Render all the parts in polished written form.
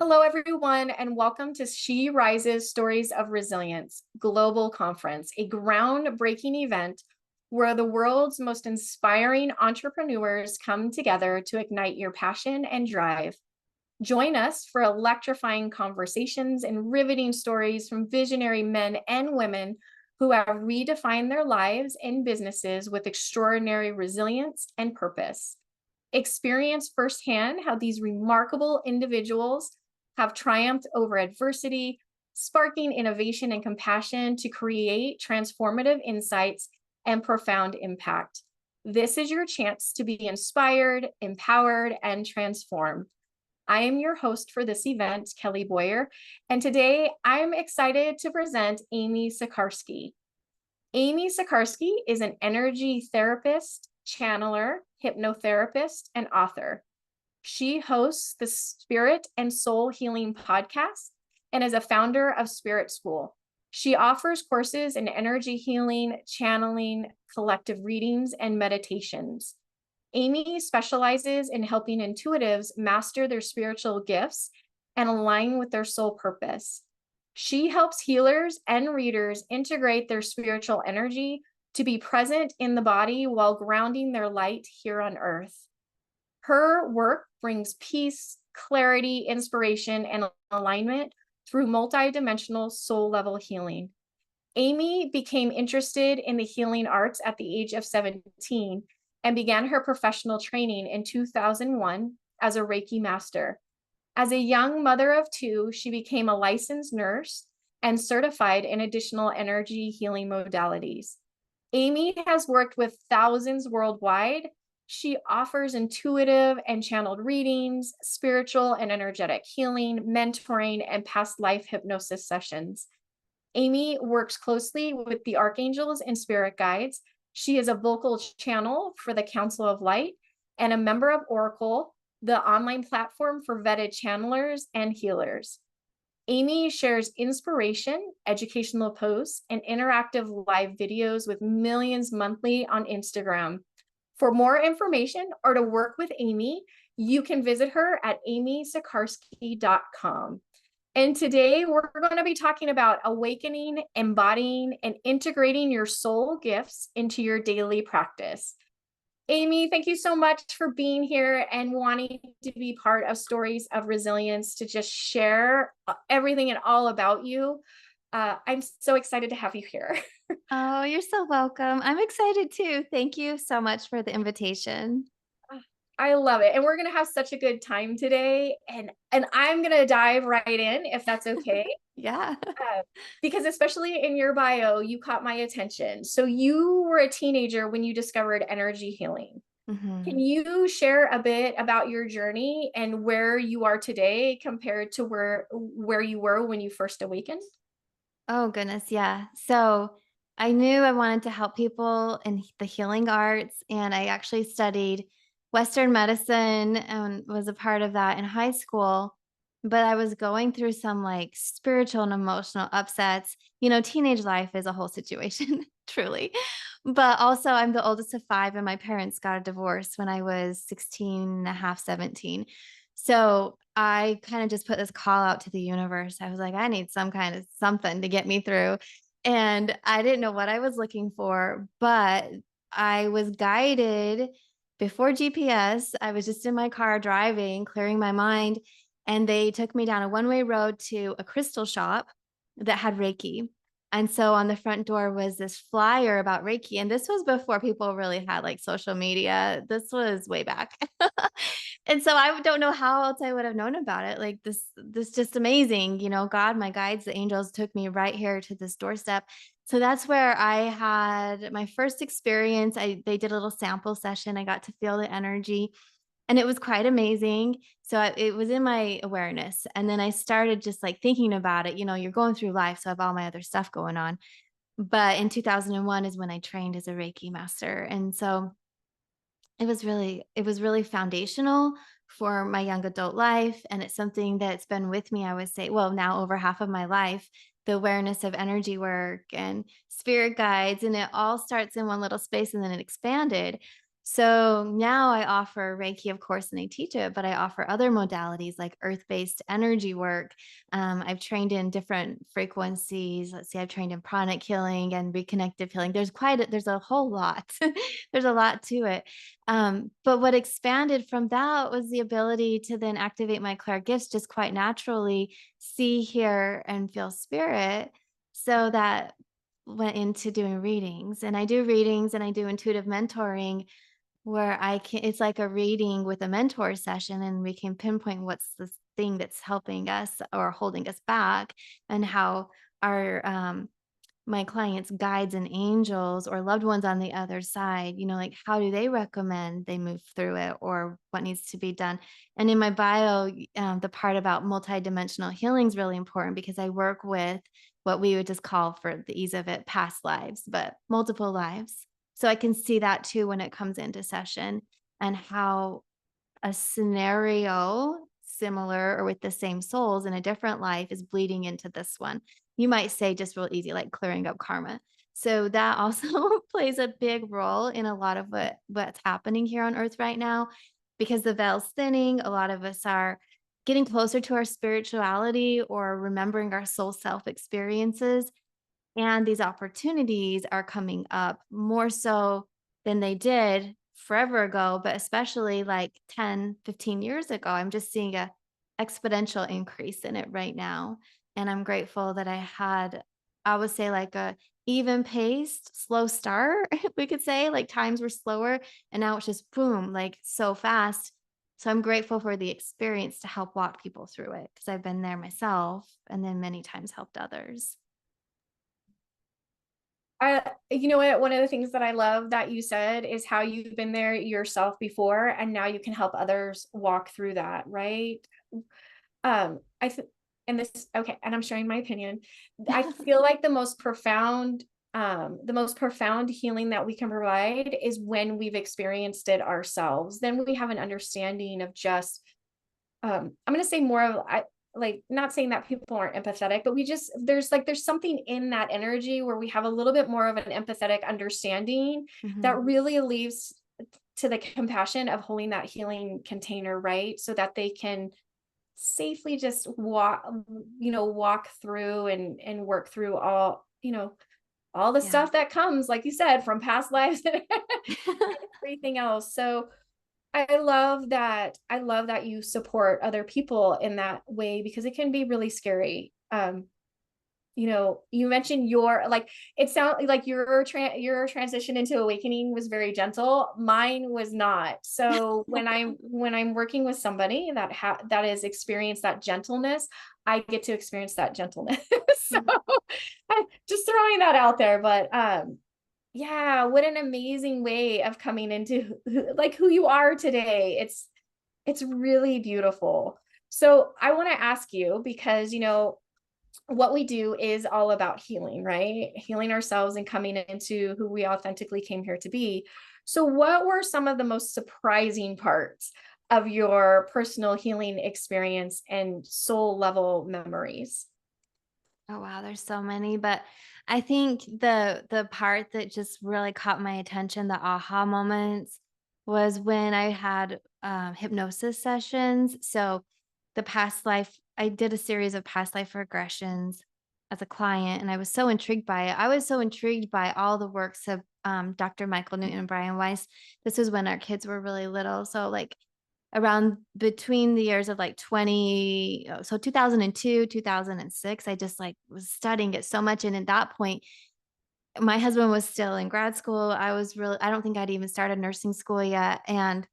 Hello, everyone, and welcome to SheRises Stories of Resilience Global Conference, a groundbreaking event where the world's most inspiring entrepreneurs come together to ignite your passion and drive. Join us for electrifying conversations and riveting stories from visionary men and women who have redefined their lives and businesses with extraordinary resilience and purpose. Experience firsthand how these remarkable individuals have triumphed over adversity, sparking innovation and compassion to create transformative insights and profound impact. This is your chance to be inspired, empowered, and transformed. I am your host for this event, Kelly Boyer, and today I'm excited to present Amy Sikarskie. Amy Sikarskie is an energy therapist, channeler, hypnotherapist, and author. She hosts the Spirit and Soul Healing podcast and is a founder of Spirit School. She offers courses in energy healing, channeling, collective readings, and meditations. Amy specializes in helping intuitives master their spiritual gifts and align with their soul purpose. She helps healers and readers integrate their spiritual energy to be present in the body while grounding their light here on earth. Her work brings peace, clarity, inspiration, and alignment through multidimensional soul-level healing. Amy became interested in the healing arts at the age of 17 and began her professional training in 2001 as a Reiki master. As a young mother of two, she became a licensed nurse and certified in additional energy healing modalities. Amy has worked with thousands worldwide. She offers intuitive and channeled readings, spiritual and energetic healing, mentoring, and past life hypnosis sessions. Amy works closely with the archangels and spirit guides. She is a vocal channel for the Council of Light and a member of Oracle, the online platform for vetted channelers and healers. Amy shares inspiration, educational posts, and interactive live videos with millions monthly on Instagram. For more information or to work with Amy, you can visit her at amysikarskie.com. And today we're going to be talking about awakening, embodying, and integrating your soul gifts into your daily practice. Amy, thank you so much for being here and wanting to be part of Stories of Resilience to just share everything and all about you. I'm so excited to have you here. Oh, you're so welcome. I'm excited too. Thank you so much for the invitation. I love it. And we're going to have such a good time today. And I'm going to dive right in if that's okay. Yeah. Because especially in your bio, you caught my attention. So you were a teenager when you discovered energy healing. Can Mhm. you share a bit about your journey and where you are today compared to where you were when you first awakened? Oh, goodness. Yeah. So I knew I wanted to help people in the healing arts, and I actually studied Western medicine and was a part of that in high school. But I was going through some like spiritual and emotional upsets. Teenage life is a whole situation, truly. But also, I'm the oldest of five, and my parents got a divorce when I was 16 and a half, 17. So I kind of just put this call out to the universe. I was like, I need some kind of something to get me through. And I didn't know what I was looking for, but I was guided before GPS. I was just in my car driving, clearing my mind, and they took me down a one-way road to a crystal shop that had Reiki. And so on the front door was this flyer about Reiki. And this was before people really had like social media. This was way back. And so I don't know how else I would have known about it. Like this just amazing, God, my guides, the angels took me right here to this doorstep. So that's where I had my first experience. They did a little sample session. I got to feel the energy and it was quite amazing. So it was in my awareness. And then I started just like thinking about it. You're going through life. So I have all my other stuff going on. But in 2001 is when I trained as a Reiki master. And so it was really foundational for my young adult life, and it's something that's been with me, I would say, well, now over half of my life, the awareness of energy work and spirit guides, and it all starts in one little space and then it expanded. So now I offer Reiki, of course, and I teach it, but I offer other modalities like earth-based energy work. I've trained in different frequencies. Let's see, I've trained in pranic healing and reconnective healing. There's a whole lot. There's a lot to it. But what expanded from that was the ability to then activate my clair gifts just quite naturally, see, hear, and feel spirit. So that went into doing readings, and I do readings and I do intuitive mentoring where I can it's like a reading with a mentor session, and we can pinpoint what's the thing that's helping us or holding us back, and how our, my clients' guides and angels or loved ones on the other side, like, how do they recommend they move through it or what needs to be done? And in my bio, the part about multidimensional healing is really important because I work with what we would just call, for the ease of it, past lives, but multiple lives. So I can see that too when it comes into session, and how a scenario similar or with the same souls in a different life is bleeding into this one. You might say just real easy, like clearing up karma. So that also plays a big role in a lot of what's happening here on earth right now, because the veil's thinning. A lot of us are getting closer to our spirituality or remembering our soul self experiences, and these opportunities are coming up more so than they did forever ago, but especially like 10, 15 years ago. I'm just seeing a exponential increase in it right now. And I'm grateful that I had, I would say, like a even paced, slow start, we could say, like times were slower and now it's just boom, like so fast. So I'm grateful for the experience to help walk people through it because I've been there myself and then many times helped others. You know what? One of the things that I love that you said is how you've been there yourself before, and now you can help others walk through that, right? I think, and this, okay, and I'm sharing my opinion. I feel like the most profound healing that we can provide is when we've experienced it ourselves. Then we have an understanding of just, I'm going to say more of, like, not saying that people aren't empathetic, but we just, there's something in that energy where we have a little bit more of an empathetic understanding that Mhm. really leaves to the compassion of holding that healing container, right? So that they can safely just walk through and work through all the Yeah. stuff that comes, like you said, from past lives and everything else. So I love that you support other people in that way, because it can be really scary. You mentioned your, like, it sounds like your transition into awakening was very gentle. Mine was not. So when I'm working with somebody that has experienced that gentleness, I get to experience that gentleness. So Mhm. just throwing that out there. But yeah, what an amazing way of coming into like who you are today. It's really beautiful. So I want to ask you, because what we do is all about healing, right? Healing ourselves and coming into who we authentically came here to be. So, what were some of the most surprising parts of your personal healing experience and soul level memories? Oh wow, there's so many, but I think the part that just really caught my attention, the aha moments, was when I had hypnosis sessions. So the past life, I did a series of past life regressions as a client, and I was so intrigued by it. I was so intrigued by all the works of Dr. Michael Newton and Brian Weiss. This was when our kids were really little, so like around between the years of like 2002, 2006, I just like was studying it so much. And at that point, my husband was still in grad school. I don't think I'd even started nursing school yet. And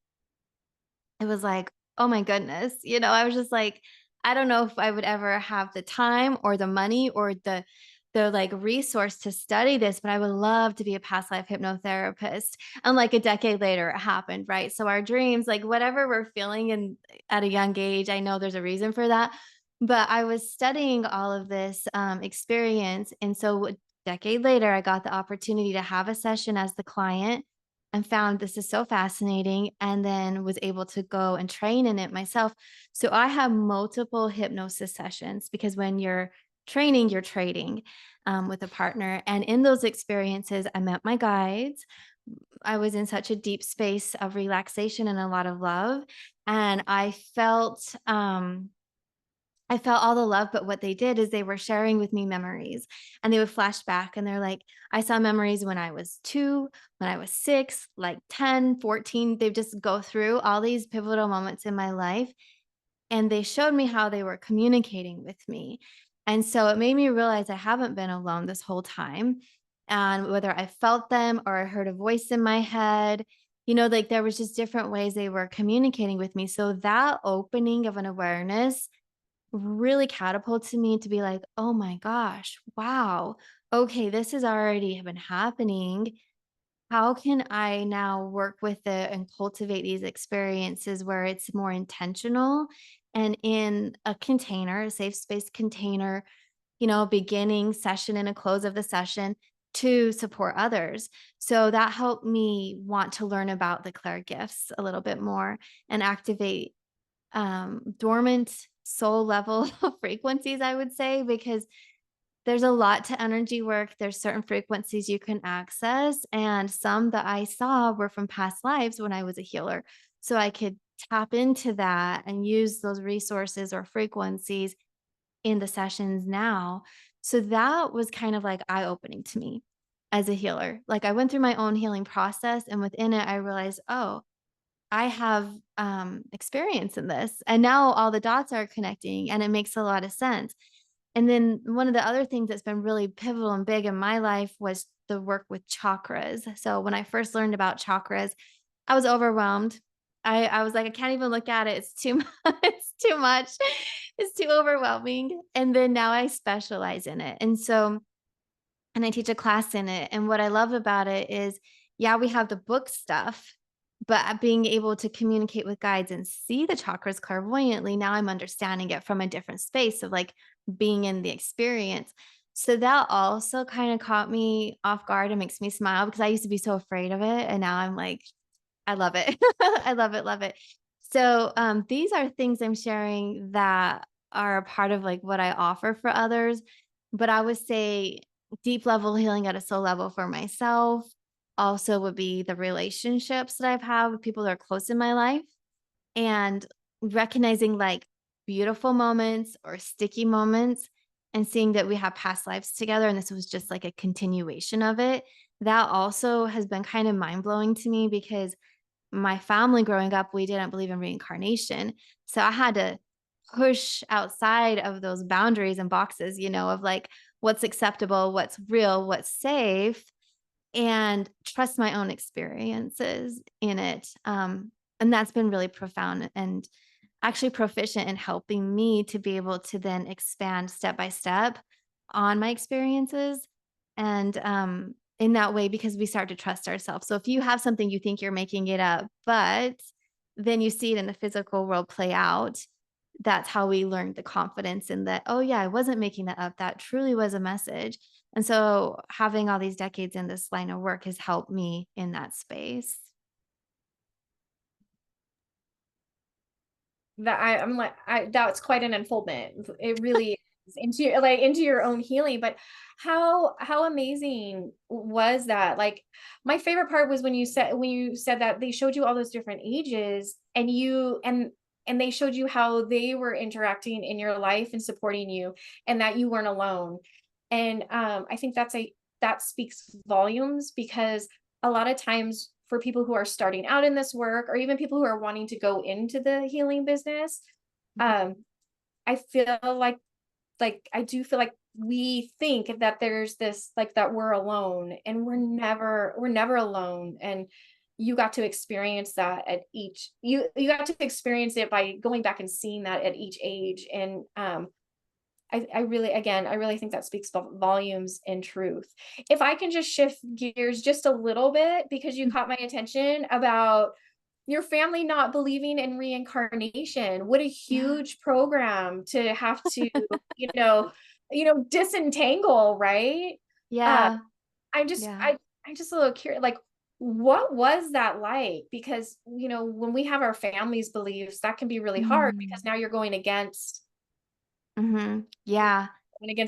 it was like, oh my goodness, I was just like, I don't know if I would ever have the time or the money or the like resource to study this, but I would love to be a past life hypnotherapist. And like a decade later, it happened, right? So our dreams, like whatever we're feeling in at a young age, I know there's a reason for that. But I was studying all of this experience, and so a decade later, I got the opportunity to have a session as the client and found this is so fascinating, and then was able to go and train in it myself. So I have multiple hypnosis sessions because when you're training, you're trading with a partner. And in those experiences, I met my guides. I was in such a deep space of relaxation and a lot of love, and I felt all the love, but what they did is they were sharing with me memories, and they would flash back and they're like, I saw memories when I was 2, when I was 6, like 10, 14. They just go through all these pivotal moments in my life, and they showed me how they were communicating with me. And so it made me realize I haven't been alone this whole time. And whether I felt them or I heard a voice in my head, like there was just different ways they were communicating with me. So that opening of an awareness really catapulted me to be like, "Oh my gosh, wow. Okay, this has already been happening. How can I now work with it and cultivate these experiences where it's more intentional and in a container, a safe space container, beginning session and a close of the session to support others?" So that helped me want to learn about the Claire gifts a little bit more and activate dormant soul level frequencies, I would say, because there's a lot to energy work. There's certain frequencies you can access, and some that I saw were from past lives when I was a healer. So I could tap into that and use those resources or frequencies in the sessions now. So that was kind of like eye opening to me as a healer. Like I went through my own healing process, and within it, I realized, oh, I have experience in this. And now all the dots are connecting and it makes a lot of sense. And then one of the other things that's been really pivotal and big in my life was the work with chakras. So when I first learned about chakras, I was overwhelmed. I was like, I can't even look at it. It's too much. It's too much. It's too overwhelming. And then now I specialize in it. And I teach a class in it. And what I love about it is, yeah, we have the book stuff, but being able to communicate with guides and see the chakras clairvoyantly, now I'm understanding it from a different space of like being in the experience. So that also kind of caught me off guard and makes me smile because I used to be so afraid of it. And now I'm like, I love it. I love it, love it. So these are things I'm sharing that are a part of like what I offer for others. But I would say deep level healing at a soul level for myself also would be the relationships that I've had with people that are close in my life and recognizing like beautiful moments or sticky moments and seeing that we have past lives together. And this was just like a continuation of it. That also has been kind of mind blowing to me because my family growing up, we didn't believe in reincarnation. So I had to push outside of those boundaries and boxes, of like what's acceptable, what's real, what's safe, and trust my own experiences in it. And that's been really profound and actually proficient in helping me to be able to then expand step by step on my experiences. And in that way, because we start to trust ourselves. So if you have something you think you're making it up, but then you see it in the physical world play out, that's how we learned the confidence in that, oh, yeah, I wasn't making that up. That truly was a message. And so having all these decades in this line of work has helped me in that space. I'm like, that's quite an unfoldment. It really is into your own healing. But how amazing was that? Like my favorite part was when you said that they showed you all those different ages and they showed you how they were interacting in your life and supporting you and that you weren't alone. And I think that speaks volumes because a lot of times for people who are starting out in this work or even people who are wanting to go into the healing business, um, I feel like I do feel like we think that there's this like that we're alone and we're never alone. And you got to experience that at each you got to experience it by going back and seeing that at each age. And I really think that speaks volumes in truth. If I can just shift gears just a little bit, because you caught my attention about your family not believing in reincarnation. What a Yeah. huge program to have to, you know, disentangle, right? Uh, Yeah. I'm just, Yeah. I, I'm just a little curious, like, what was that like? Because, when we have our family's beliefs, that can be really hard because Mm. now you're going against Yeah.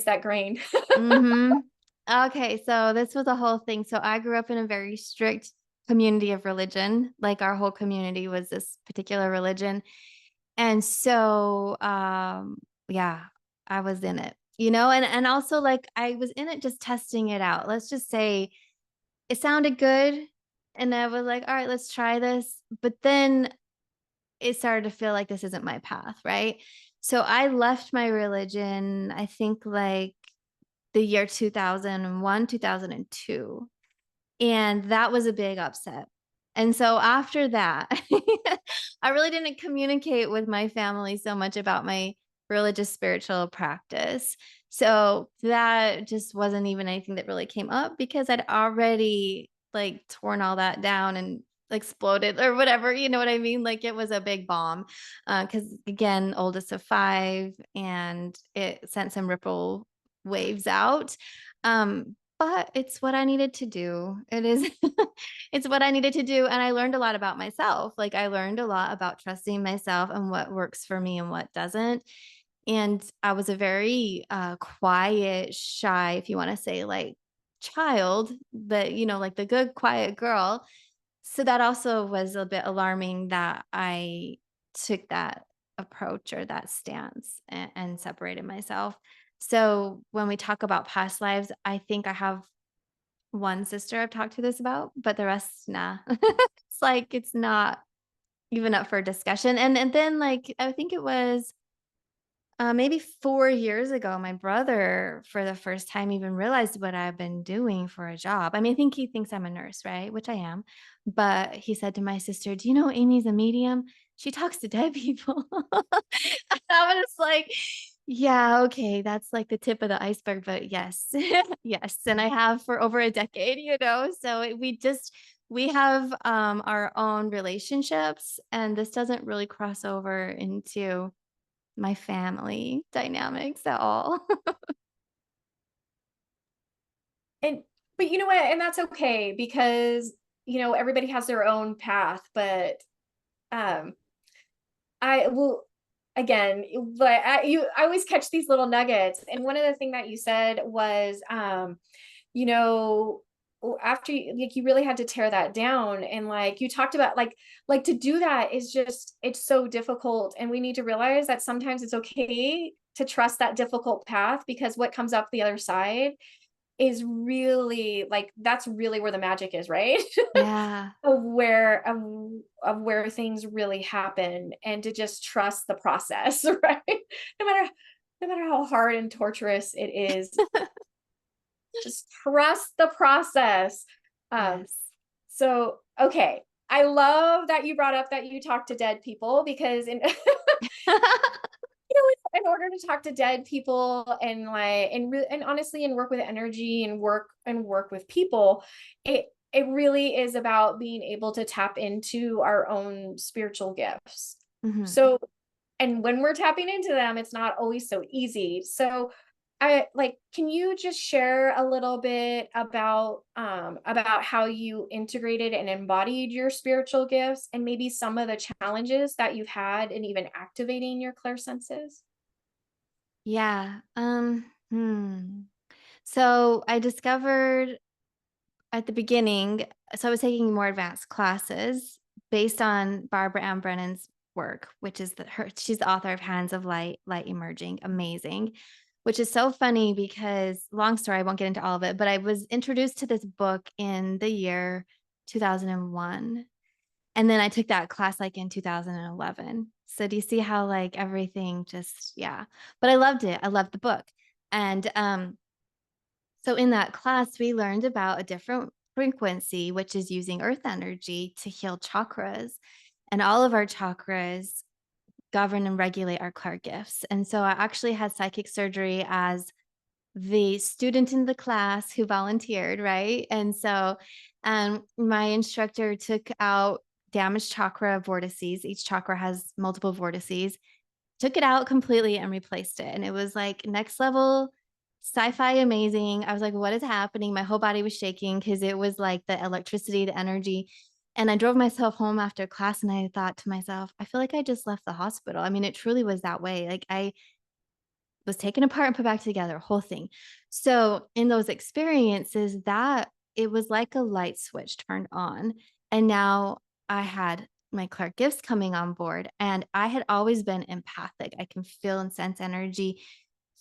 that grain. Mhm. Okay, so this was a whole thing. So I grew up in a very strict community of religion. Like our whole community was this particular religion. And so, yeah, I was in it, and also like I was in it just testing it out. Let's just say it sounded good. And I was like, all right, let's try this. But then it started to feel like this isn't my path. Right. So I left my religion, I think like the year 2001, 2002. And that was a big upset. And so after that, I really didn't communicate with my family so much about my religious spiritual practice. So that just wasn't even anything that really came up because I'd already like torn all that down and exploded or whatever, you know what I mean? Like it was a big bomb. Cause again, oldest of five, and it sent some ripple waves out. But it's what I needed to do. It is it's what I needed to do, and I learned a lot about myself. Like, I learned a lot about trusting myself and what works for me and what doesn't, and I was a very, quiet, shy, if you wanna say, like, child, but, like the good quiet girl. So that also was a bit alarming that I took that approach or that stance and separated myself. So when we talk about past lives, I think I have one sister I've talked to this about, but the rest, nah. It's like it's not even up for discussion. And then like I think it was maybe 4 years ago, my brother, for the first time, even realized what I've been doing for a job. I mean, I think he thinks I'm a nurse, right? Which I am. But he said to my sister, "Do you know Amy's a medium? She talks to dead people." And I was like, yeah, okay, that's like the tip of the iceberg. But yes, yes. And I have for over a decade, So we have our own relationships, and this doesn't really cross over into my family dynamics at all. And but you know what? And that's okay because, everybody has their own path, but um I will again, but I always catch these little nuggets. And one of the thing that you said was you know after you really had to tear that down, and like you talked about like to do that is just it's so difficult, and we need to realize that sometimes it's okay to trust that difficult path because what comes up the other side is really like that's really where the magic is, right? Yeah. Of where things really happen, and to just trust the process, right? No matter no matter how hard and torturous it is, just trust the process. Um, Yes. so okay. I love that you brought up that you talk to dead people because in in order to talk to dead people and like and honestly and work with energy and work with people, it really is about being able to tap into our own spiritual gifts. Mhm. So, and when we're tapping into them, it's not always so easy. So I like, can you just share a little bit about how you integrated and embodied your spiritual gifts and maybe some of the challenges that you've had in even activating your clair senses? Yeah. So I discovered at the beginning, so I was taking more advanced classes based on Barbara Ann Brennan's work, which is she's the author of Hands of Light, Light Emerging, amazing. Which is so funny because long story, I won't get into all of it, but I was introduced to this book in the year 2001. And then I took that class like in 2011. So do you see how like everything just, yeah. But I loved it. I loved the book. And so in that class, we learned about a different frequency, which is using earth energy to heal chakras. And all of our chakras govern and regulate our clair gifts. And so I actually had psychic surgery as the student in the class who volunteered, right? And so my instructor took out damaged chakra vortices. Each chakra has multiple vortices, took it out completely and replaced it. And it was like next level sci-fi amazing. I was like, what is happening? My whole body was shaking because it was like the electricity, the energy. And I drove myself home after class and I thought to myself, I feel like I just left the hospital. I mean, it truly was that way. Like I was taken apart and put back together, whole thing. So in those experiences, that it was like a light switch turned on. And now I had my Clark gifts coming on board, and I had always been empathic. I can feel and sense energy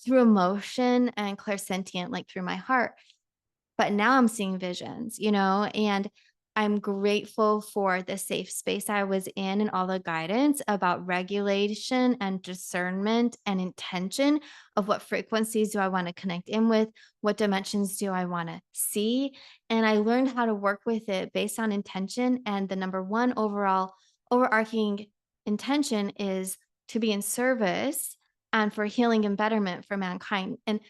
through emotion and clairsentient, like through my heart. But now I'm seeing visions, and I'm grateful for the safe space I was in and all the guidance about regulation and discernment and intention of what frequencies do I want to connect in with, what dimensions do I want to see. And I learned how to work with it based on intention. And the number one overall overarching intention is to be in service and for healing and betterment for mankind. And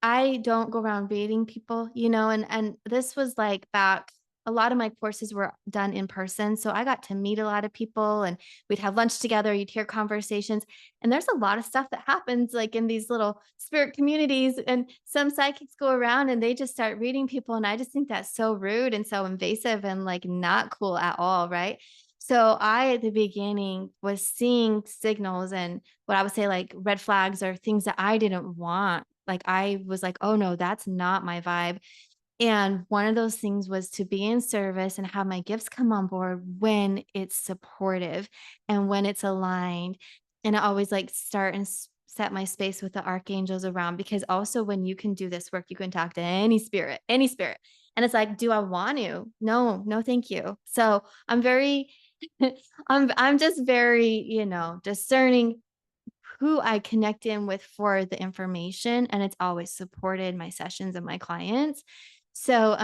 I don't go around baiting people, and this was like back a lot of my courses were done in person, so I got to meet a lot of people and we'd have lunch together, you'd hear conversations, and there's a lot of stuff that happens like in these little spirit communities, and some psychics go around and they just start reading people, and I just think that's so rude and so invasive and like not cool at all, right? So I at the beginning was seeing signals and what I would say like red flags or things that I didn't want. Like I was like, "Oh no, that's not my vibe." And one of those things was to be in service and have my gifts come on board when it's supportive and when it's aligned. And I always like start and set my space with the archangels around, because also when you can do this work, you can talk to any spirit, any spirit. And it's like, do I want to? No, no, thank you. So I'm very, I'm just very, discerning who I connect in with for the information, and it's always supported my sessions and my clients. So,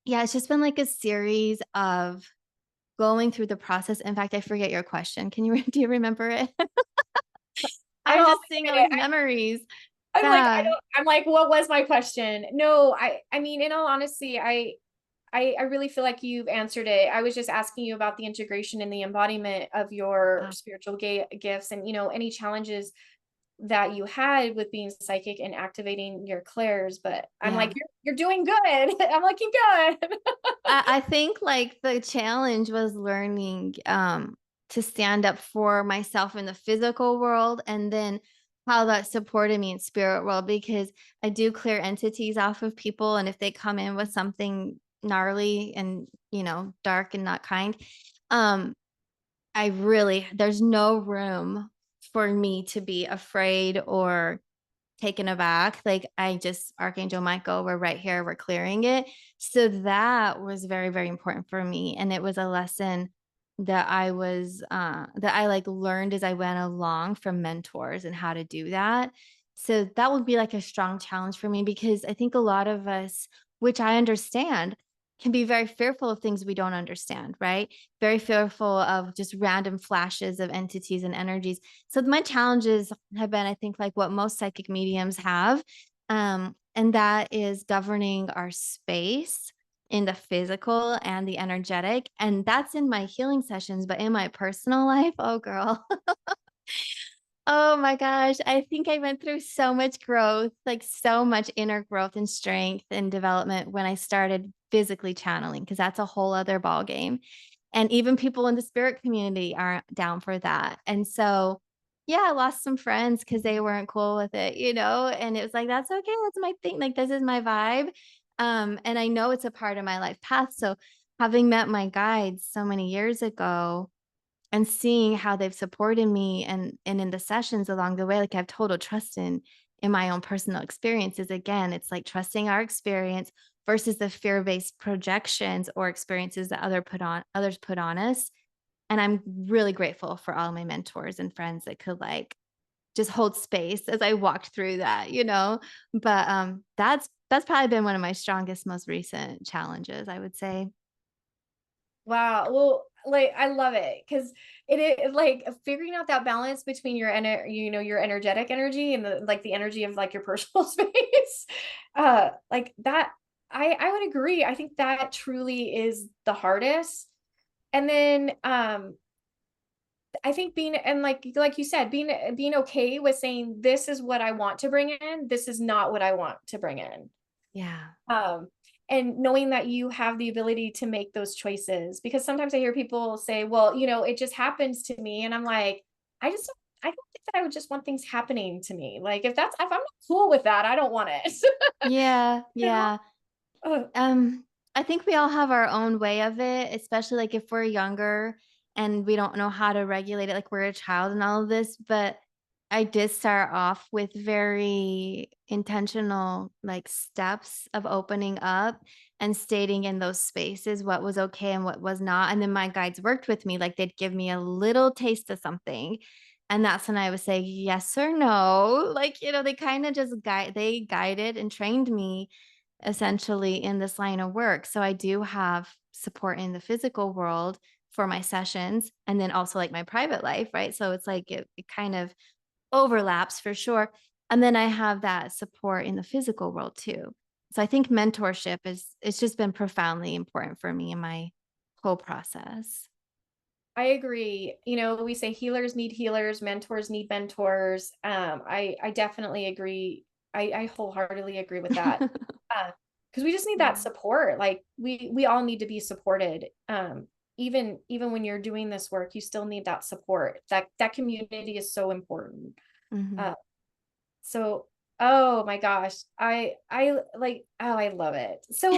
yeah, it's just been like a series of going through the process. In fact, I forget your question. Can you do you remember it? I I'm don't just seeing all get these it. memories. I'm like, Yeah. I'm like, what was my question? No, I mean, in all honesty, I really feel like you've answered it. I was just asking you about the integration and the embodiment of your Uh, spiritual gifts and, any challenges that you had with being psychic and activating your clairs, but I'm like, yeah. you're doing good. I'm like, keep going. I think like the challenge was learning to stand up for myself in the physical world, and then how that supported me in spirit world, because I do clear entities off of people, and if they come in with something gnarly and dark and not kind, um I really there's no room for me to be afraid or taken aback. Like I just Archangel Michael, we're right here, we're clearing it. So that was very, very important for me. And it was a lesson that I like learned as I went along from mentors and how to do that. So that would be like a strong challenge for me, because I think a lot of us, which I understand, can be very fearful of things we don't understand, right? Very fearful of just random flashes of entities and energies. So my challenges have been, I think, like what most psychic mediums have. And that is governing our space in the physical and the energetic. And that's in my healing sessions, but in my personal life, oh girl. Oh my gosh. I think I went through so much growth, like so much inner growth and strength and development when I started physically channeling, because that's a whole other ball game. And even people in the spirit community aren't down for that. And so, yeah, I lost some friends because they weren't cool with it, and it was like, that's okay. That's my thing. Like, this is my vibe. And I know it's a part of my life path. So, having met my guides so many years ago, and seeing how they've supported me and in the sessions along the way, like I have total trust in my own personal experiences. Again, it's like trusting our experience versus the fear-based projections or experiences that others put on us. And I'm really grateful for all my mentors and friends that could like just hold space as I walked through that, But that's probably been one of my strongest, most recent challenges, I would say. Wow. Well, like I love it because it is like figuring out that balance between your energetic energy and the energy of like your personal space. Like that, I would agree. I think that truly is the hardest. And then I think being and like you said, being okay with saying this is what I want to bring in, this is not what I want to bring in. Yeah. Um, and knowing that you have the ability to make those choices, because sometimes I hear people say, well, it just happens to me. And I'm like, I don't think that I would just want things happening to me. Like if I'm not cool with that, I don't want it. Yeah, You know? yeah. Ugh. I think we all have our own way of it, especially, like, if we're younger and we don't know how to regulate it, like, we're a child and all of this, but I did start off with very intentional, like, steps of opening up and stating in those spaces what was okay and what was not, and then my guides worked with me, like, they'd give me a little taste of something, and that's when I would say yes or no, like, they kinda just guided and trained me essentially in this line of work. So I do have support in the physical world for my sessions and then also like my private life, right? So it's like it kind of overlaps for sure. And then I have that support in the physical world too. So I think mentorship is it's just been profoundly important for me in my whole process. I agree. We say healers need healers, mentors need mentors. I definitely agree. I wholeheartedly agree with that. Because we just need that Yeah. support. Like we all need to be supported. Even when you're doing this work, you still need that support. That community is so important. Mhm. Uh, so oh my gosh, I like oh I love it. So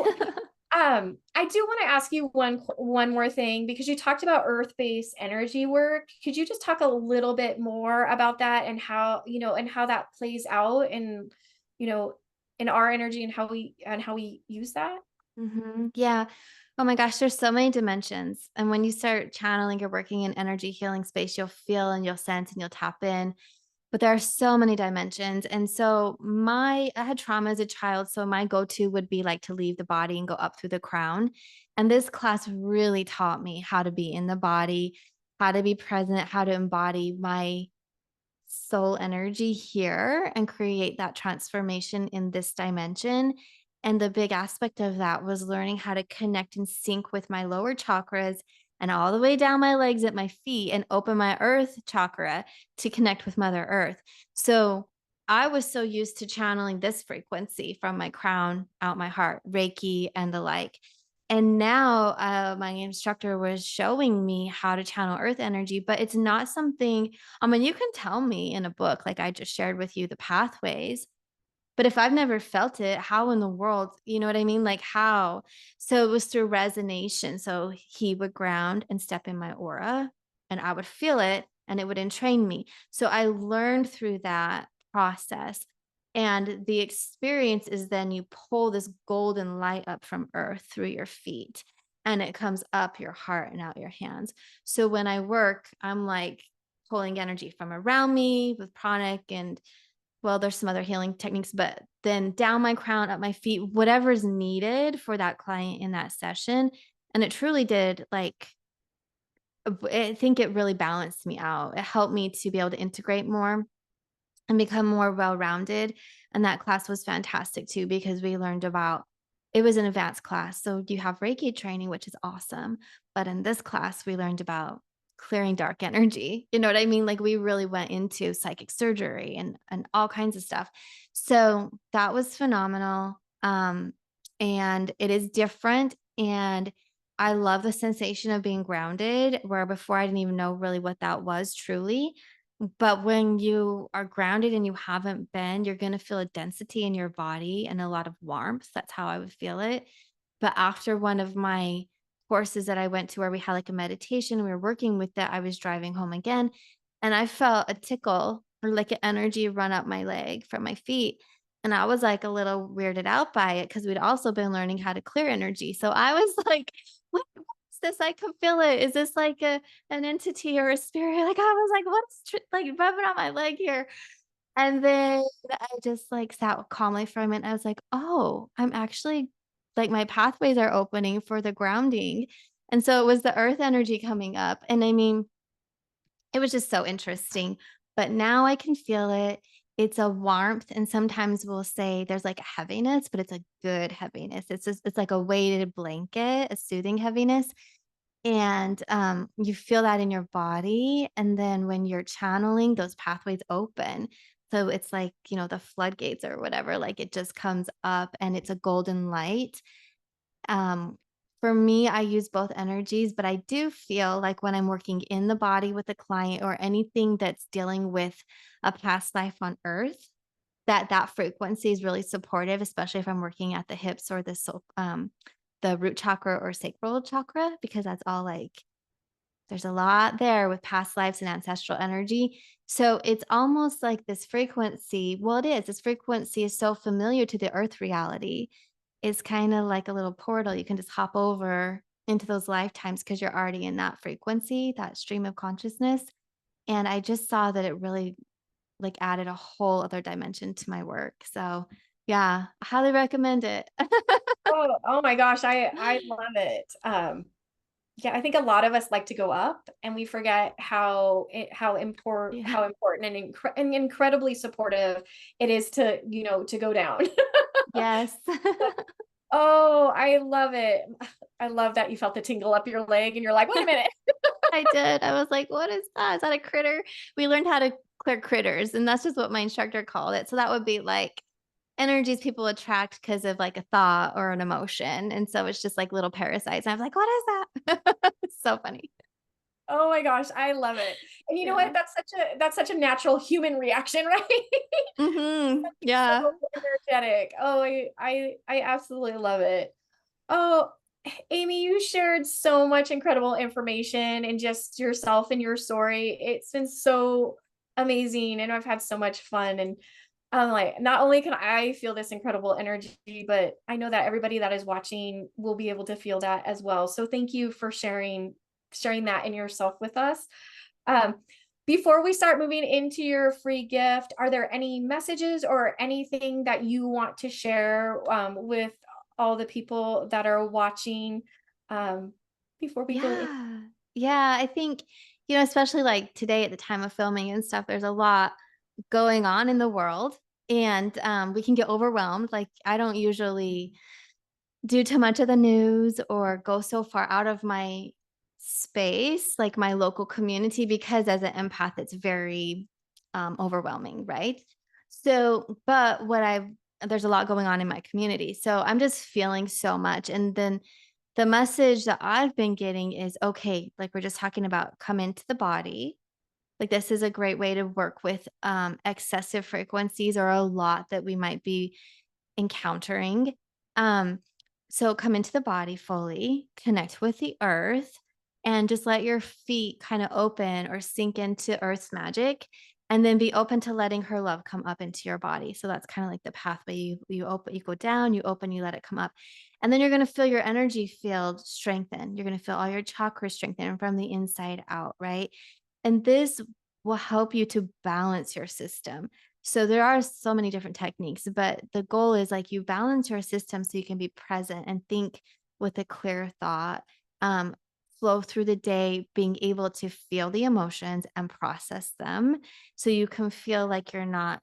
I do want to ask you one more thing because you talked about earth-based energy work. Could you just talk a little bit more about that and how that plays out you know, in our energy and how we use that? Yeah. Oh my gosh, there's so many dimensions. And when you start channeling or working in energy healing space, you'll feel and you'll sense and you'll tap in. But there are so many dimensions. And so I had trauma as a child. So my go-to would be like to leave the body and go up through the crown. And this class really taught me how to be in the body, how to be present, how to embody my soul energy here and create that transformation in this dimension. And the big aspect of that was learning how to connect and sync with my lower chakras and all the way down my legs at my feet and open my earth chakra to connect with Mother Earth. So I was so used to channeling this frequency from my crown out my heart, Reiki and the like. And now my instructor was showing me how to channel earth energy, but it's not something I mean, you can tell me in a book, like I just shared with you the pathways, but if I've never felt it, how in the world, you know what I mean? Like how? So it was through resonation. So he would ground and step in my aura and I would feel it and it would entrain me. So I learned through that process. And the experience is then you pull this golden light up from earth through your feet and it comes up your heart and out your hands. So when I work, I'm like pulling energy from around me with pranic and well, there's some other healing techniques, but then down my crown, up my feet, whatever's needed for that client in that session. And it truly did like, I think it really balanced me out. It helped me to be able to integrate more and become more well-rounded. And that class was fantastic too, because we learned about it was an advanced class. So you have Reiki training, which is awesome. But in this class, we learned about clearing dark energy. You know what I mean? Like we really went into psychic surgery and all kinds of stuff. So that was phenomenal. And it is different. And I love the sensation of being grounded, where before I didn't even know really what that was truly. But when you are grounded and you haven't been, you're gonna feel a density in your body and a lot of warmth. That's how I would feel it. But after one of my courses that I went to where we had like a meditation, we were working with that, I was driving home again and I felt a tickle or like an energy run up my leg from my feet. And I was like a little weirded out by it because we'd also been learning how to clear energy. So I was like, what is this? I can feel it. Is this like an entity or a spirit? Like I was like, what's like rubbing on my leg here? And then I just like sat calmly for a minute. I was like, oh, I'm actually like my pathways are opening for the grounding. And so it was the earth energy coming up. And I mean, it was just so interesting. But now I can feel it. It's a warmth. And sometimes we'll say there's like a heaviness, but it's a good heaviness. It's like a weighted blanket, a soothing heaviness. And, you feel that in your body, and then when you're channeling, those pathways open. So it's like, the floodgates or whatever, like, it just comes up and it's a golden light. Um, for me, I use both energies, but I do feel like when I'm working in the body with a client or anything that's dealing with a past life on earth, that frequency is really supportive, especially if I'm working at the hips or the the root chakra or sacral chakra, because that's all like there's a lot there with past lives and ancestral energy. So it's almost like this frequency. Well, it is. This frequency is so familiar to the earth reality. It's kind of like a little portal. You can just hop over into those lifetimes because you're already in that frequency, that stream of consciousness. And I just saw that it really like added a whole other dimension to my work. So yeah, I highly recommend it. Oh my gosh, I love it. Yeah, I think a lot of us like to go up and we forget Yeah. how important and incredibly supportive it is to, to go down. Yes. Oh, I love it. I love that you felt the tingle up your leg and you're like, "Wait a minute." I did. I was like, "What is that? Is that a critter?" We learned how to clear critters, and that's just what my instructor called it. So that would be like energies people attract because of like a thought or an emotion. And so it's just like little parasites. And I was like, "What is that?" It's so funny. Oh my gosh, I love it. And you know what? Yeah. That's such a natural human reaction, right? Yeah. So energetic. Oh, I absolutely love it. Oh, Amy, you shared so much incredible information and just yourself and your story. It's been so amazing, and I've had so much fun. And I'm like, not only can I feel this incredible energy, but I know that everybody that is watching will be able to feel that as well. So thank you for sharing that in yourself with us. Um, before we start moving into your free gift, are there any messages or anything that you want to share with all the people that are watching um, before we go in? Yeah. Yeah. I think, especially like today at the time of filming and stuff, there's a lot going on in the world. And we can get overwhelmed. Like, I don't usually do too much of the news or go so far out of my space, like my local community, because as an empath, it's very overwhelming, right? So, but there's a lot going on in my community. So I'm just feeling so much. And then the message that I've been getting is okay, like we're just talking about come into the body. Like this is a great way to work with excessive frequencies or a lot that we might be encountering. Um, so come into the body fully, connect with the earth, and just let your feet kind of open or sink into earth's magic. And then be open to letting her love come up into your body. So that's kind of like the pathway you open, you go down, you open, you let it come up. And then you're going to feel your energy field strengthen. You're going to feel all your chakras strengthen from the inside out, right? And this will help you to balance your system. So there are so many different techniques, but the goal is like you balance your system so you can be present and think with a clear thought, um, flow through the day, being able to feel the emotions and process them. So you can feel like you're not,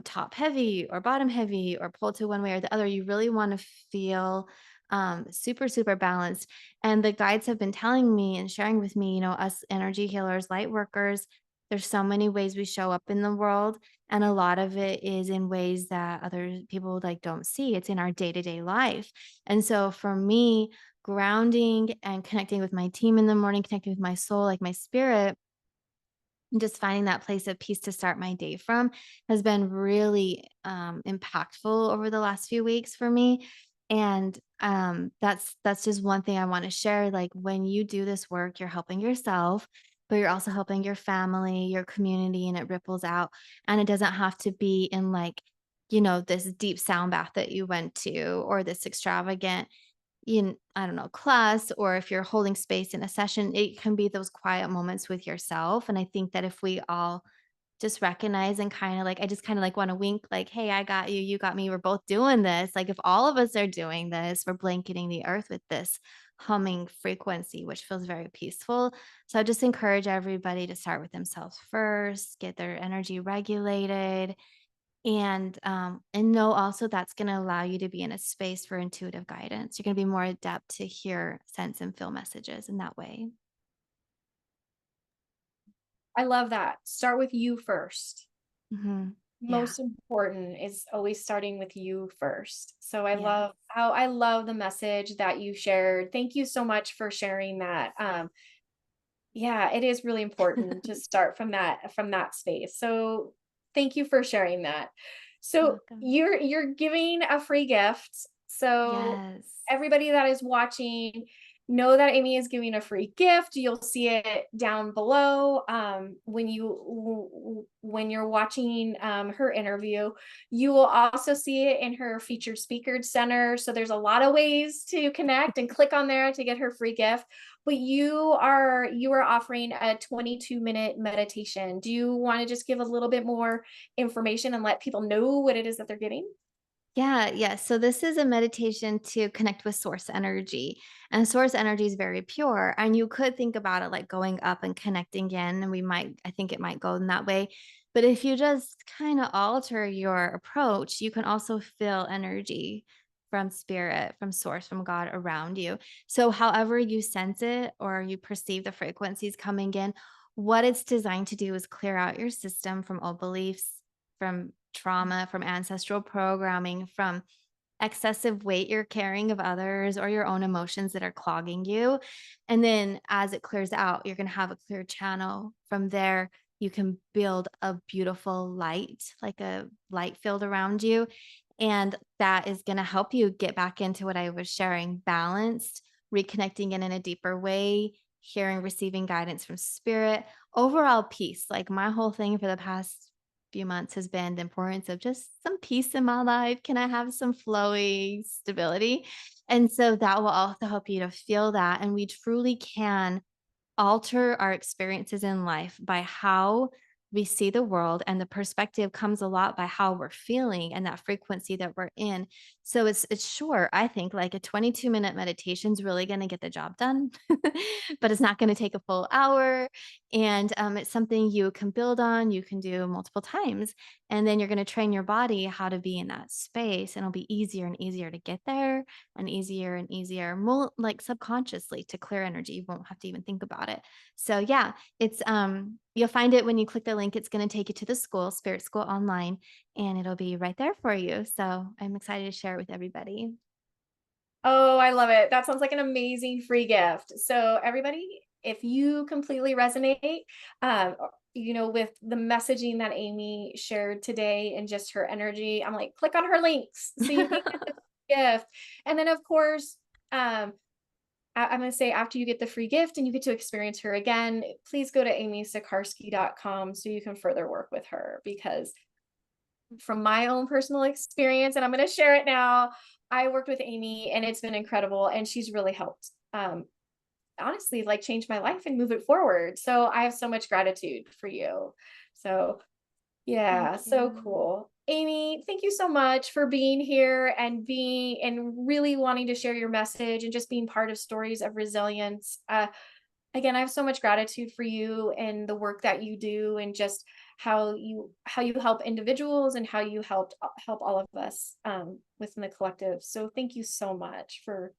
top heavy or bottom heavy or pulled to one way or the other. You really want to feel super, super balanced. And the guides have been telling me and sharing with me, us energy healers, light workers, there's so many ways we show up in the world, and a lot of it is in ways that other people like don't see. It's in our day-to-day life. And so for me, grounding and connecting with my team in the morning, connecting with my soul, like my spirit, and just finding that place of peace to start my day from has been really impactful over the last few weeks for me. And that's just one thing I want to share. Like when you do this work, you're helping yourself, but you're also helping your family, your community, and it ripples out. And it doesn't have to be in like, this deep sound bath that you went to or this extravagant I don't know, class, or if you're holding space in a session, it can be those quiet moments with yourself. And I think that if we all just recognize and kind of like, I just kind of like want to wink, like, hey, I got you, you got me, we're both doing this. Like, if all of us are doing this, we're blanketing the earth with this humming frequency, which feels very peaceful. So I just encourage everybody to start with themselves first, get their energy regulated, and know also that's going to allow you to be in a space for intuitive guidance. You're going to be more adept to hear, sense, and feel messages in that way. I love that. Start with you first. Yeah. Most important is always starting with you first. So Yes. I love the message that you shared. Thank you so much for sharing that. Yeah, it is really important to start from that space. So thank you for sharing that. You're So welcome. you're giving a free gift. So Yes. everybody that is watching, know that Amy is giving a free gift. You'll see it down below when you're watching her interview. You will also see it in her featured speakers center. So there's a lot of ways to connect and click on there to get her free gift. But you are offering a 22-minute meditation. Do you want to just give a little bit more information and let people know what it is that they're getting? Yeah, yeah. So this is a meditation to connect with source energy. And source energy is very pure. And you could think about it like going up and connecting again. And I think it might go in that way. But if you just kind of alter your approach, you can also feel energy from spirit, from source, from God around you. So, however you sense it or you perceive the frequencies coming in, what it's designed to do is clear out your system from old beliefs, from trauma, from ancestral programming, from excessive weight you're carrying of others or your own emotions that are clogging you. And then as it clears out, you're going to have a clear channel. From there, you can build a beautiful light, like a light field around you. And that is going to help you get back into what I was sharing, balanced, reconnecting in a deeper way, hearing, receiving guidance from spirit, overall peace. Like my whole thing for the past few months has been the importance of just some peace in my life. Can I have some flowy stability? And so that will also help you to feel that. And we truly can alter our experiences in life by how we see the world, and the perspective comes a lot by how we're feeling and that frequency that we're in. So it's short. I think like a 22-minute meditation is really going to get the job done, but it's not going to take a full hour. And it's something you can build on, you can do multiple times, and then you're going to train your body how to be in that space, and it'll be easier and easier to get there, and easier, more like subconsciously to clear energy. You won't have to even think about it. So yeah, it's you'll find it when you click the link. It's going to take you to the school, Spirit School Online, and it'll be right there for you. So I'm excited to share it with everybody. Oh, I love it. That sounds like an amazing free gift. So everybody, if you completely resonate, with the messaging that Amy shared today and just her energy, I'm like, click on her links so you can get the gift. And then of course, I'm going to say after you get the free gift and you get to experience her again, please go to amysikarskie.com so you can further work with her, because from my own personal experience, and I'm going to share it now. I worked with Amy and it's been incredible. And she's really helped, honestly, like change my life and move it forward. So I have so much gratitude for you. So yeah, Thank so you. cool. Amy, thank you so much for being here and really wanting to share your message and just being part of Stories of Resilience. Again, I have so much gratitude for you and the work that you do, and just how you help individuals and how you help all of us within the collective. So thank you so much for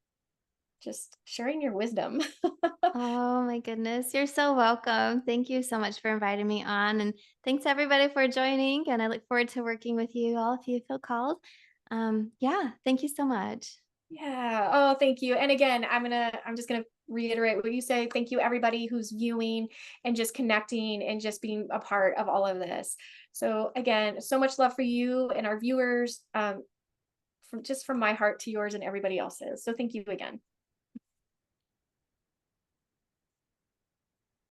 just sharing your wisdom. Oh my goodness. You're so welcome. Thank you so much for inviting me on. And thanks everybody for joining. And I look forward to working with you all if you feel called. Yeah, thank you so much. Yeah. Oh, thank you. And again, I'm just gonna reiterate what you say. Thank you, everybody who's viewing and just connecting and just being a part of all of this. So again, so much love for you and our viewers, from my heart to yours and everybody else's. So thank you again.